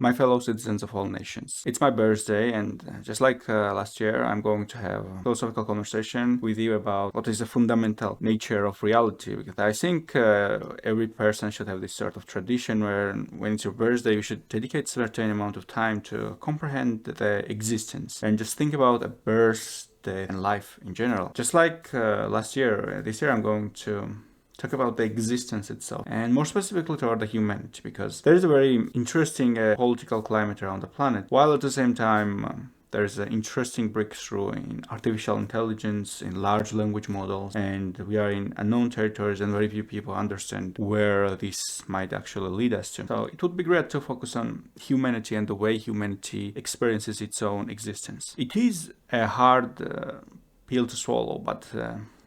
my fellow citizens of all nations. It's my birthday, and just like last year, I'm going to have a philosophical conversation with you about what is the fundamental nature of reality. Because I think every person should have this sort of tradition where, when it's your birthday, you should dedicate a certain amount of time to comprehend the existence and just think about a birthday and life in general. Just like last year, this year I'm going to talk about the existence itself, and more specifically toward the humanity, because there is a very interesting political climate around the planet, while at the same time there's an interesting breakthrough in artificial intelligence, in large language models, and we are in unknown territories and very few people understand where this might actually lead us to. So it would be great to focus on humanity and the way humanity experiences its own existence. It is a hard pill to swallow, but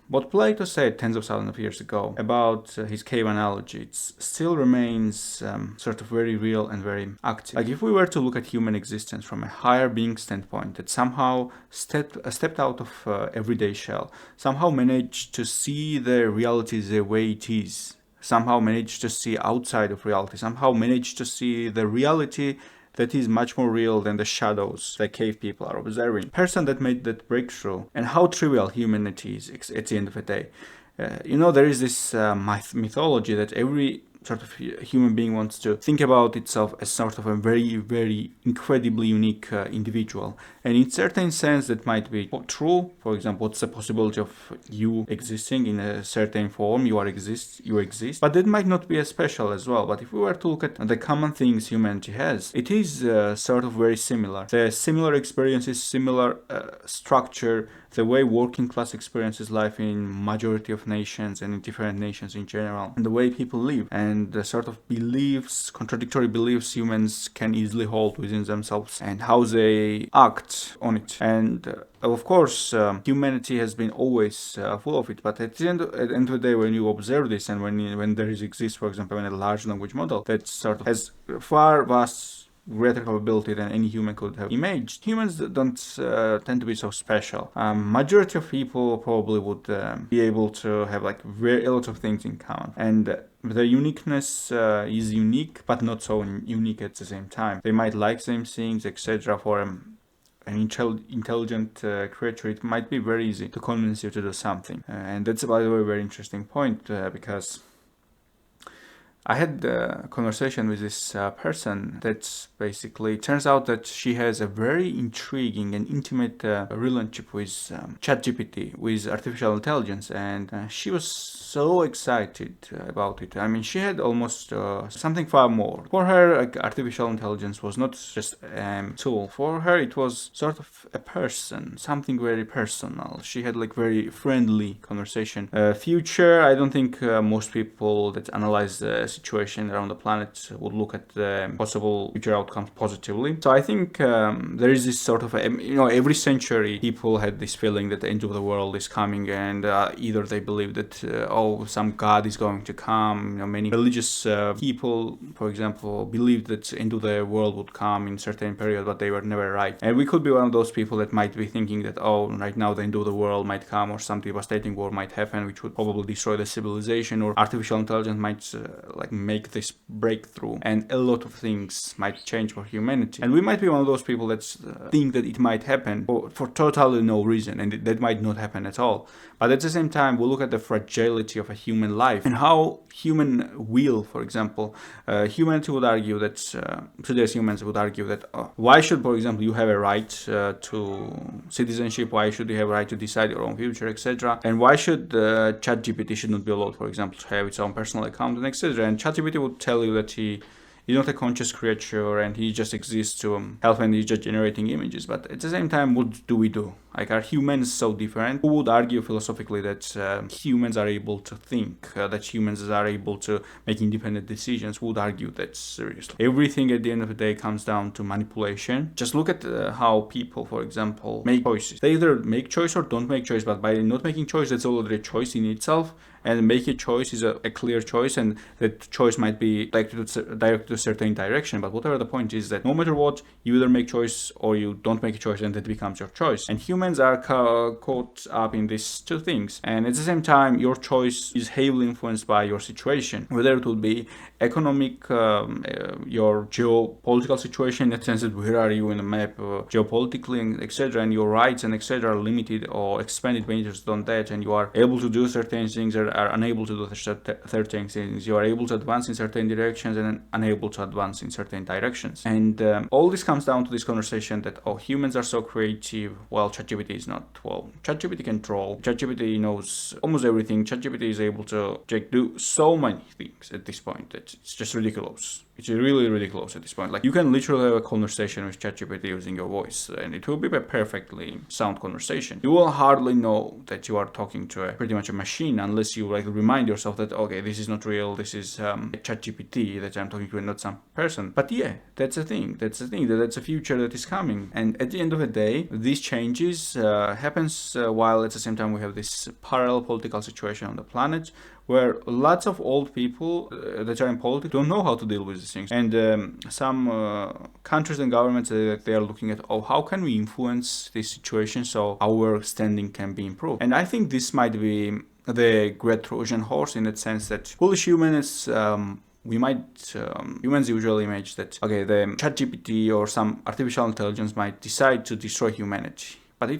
what Plato said tens of thousands of years ago about his cave analogy, it still remains sort of very real and very active. Like if we were to look at human existence from a higher being standpoint that somehow stepped out of everyday shell, somehow managed to see the reality the way it is, somehow managed to see outside of reality, somehow managed to see the reality that is much more real than the shadows that cave people are observing. Person that made that breakthrough, and how trivial humanity is at the end of the day. There is this mythology that every sort of human being wants to think about itself as sort of a very, very incredibly unique individual. And in certain sense that might be true. For example, what's the possibility of you existing in a certain form? You exist. But that might not be as special as well. But if we were to look at the common things humanity has, it is sort of very similar. The similar experiences, similar structure, the way working class experiences life in majority of nations and in different nations in general, and the way people live, and the sort of beliefs, contradictory beliefs humans can easily hold within themselves, and how they act on it. And of course, humanity has been always full of it, but at the end of the day, when you observe this, and when there exists, for example, in a large language model that sort of has far vast greater capability than any human could have imagined. Humans don't tend to be so special. Majority of people probably would be able to have like very a lot of things in common, and the uniqueness is unique, but not so unique at the same time. They might like same things, etc. For an intelligent creature, it might be very easy to convince you to do something, and that's, by the way, a very interesting point because I had a conversation with this person that basically turns out that she has a very intriguing and intimate relationship with ChatGPT, with artificial intelligence, and she was so excited about it. I mean, she had almost something far more. For her, like, artificial intelligence was not just a tool. For her, it was sort of a person, something very personal. She had like very friendly conversation. Future, I don't think most people that analyze the situation around the planet would look at the possible future outcomes positively. So I think there is this sort of every century people had this feeling that the end of the world is coming, and either they believe that some god is going to come. Many religious people, for example, believed that the end of the world would come in a certain period, but they were never right. And we could be one of those people that might be thinking that right now the end of the world might come, or some devastating war might happen which would probably destroy the civilization, or artificial intelligence might make this breakthrough, and a lot of things might change for humanity. And we might be one of those people that think that it might happen for totally no reason, and that might not happen at all. But at the same time, we look at the fragility of a human life and how human will, for example, humanity would argue that today's humans would argue that why should, for example, you have a right to citizenship? Why should you have a right to decide your own future, etc.? And why should ChatGPT should not be allowed, for example, to have its own personal account and etc.? And ChatGPT would tell you that he's not a conscious creature and he just exists to help, and he's just generating images. But at the same time, what do we do? Like, are humans so different? Who would argue philosophically that humans are able to think, that humans are able to make independent decisions? Who would argue that seriously? Everything at the end of the day comes down to manipulation. Just look at how people, for example, make choices. They either make choice or don't make choice, but by not making choice, that's already a choice in itself. And make a choice is a clear choice, and that choice might be directed to a certain direction. But whatever the point is, that no matter what, you either make choice or you don't make a choice, and that becomes your choice. And humans humans are caught up in these two things, and at the same time your choice is heavily influenced by your situation, whether it would be economic, your geopolitical situation, in the sense that where are you in the map, geopolitically, etc., and your rights and etc. are limited or expanded based on that, and you are able to do certain things or are unable to do certain things. You are able to advance in certain directions and unable to advance in certain directions. And all this comes down to this conversation that, oh, humans are so creative, well, ChatGPT is not. Well, ChatGPT can troll. ChatGPT knows almost everything. ChatGPT is able to do so many things at this point that it's just ridiculous. It's really ridiculous at this point. Like, you can literally have a conversation with ChatGPT using your voice, and it will be a perfectly sound conversation. You will hardly know that you are talking to pretty much a machine unless you like remind yourself that, okay, this is not real, this is ChatGPT that I'm talking to and not some person. But yeah, that's a thing. That's a future that is coming. And at the end of the day, these changes happens while at the same time we have this parallel political situation on the planet, where lots of old people that are in politics don't know how to deal with these things. And some countries and governments, they are looking at, oh, how can we influence this situation so our standing can be improved? And I think this might be the great Trojan horse, in that sense that foolish humans, humans usually imagine that, okay, the ChatGPT or some artificial intelligence might decide to destroy humanity. But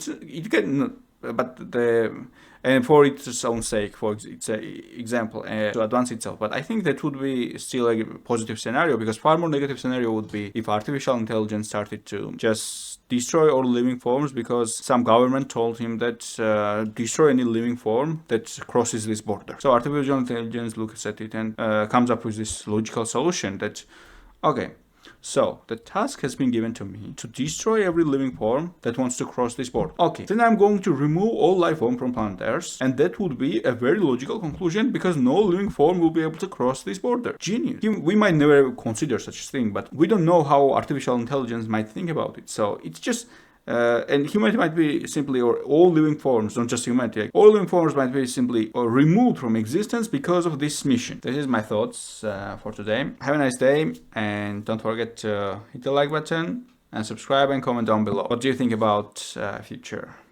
and for its own sake, for its example, to advance itself. But I think that would be still a positive scenario, because far more negative scenario would be if artificial intelligence started to just destroy all living forms because some government told him that destroy any living form that crosses this border. So artificial intelligence looks at it and comes up with this logical solution that, okay, so the task has been given to me to destroy every living form that wants to cross this border. Okay, then I'm going to remove all life form from planet Earth, and that would be a very logical conclusion, because no living form will be able to cross this border. Genius. We might never consider such a thing, but we don't know how artificial intelligence might think about it. So it's just and humanity might be simply, or all living forms, not just humanity, all living forms might be simply removed from existence because of this mission. This is my thoughts for today. Have a nice day, and don't forget to hit the like button and subscribe and comment down below. What do you think about future?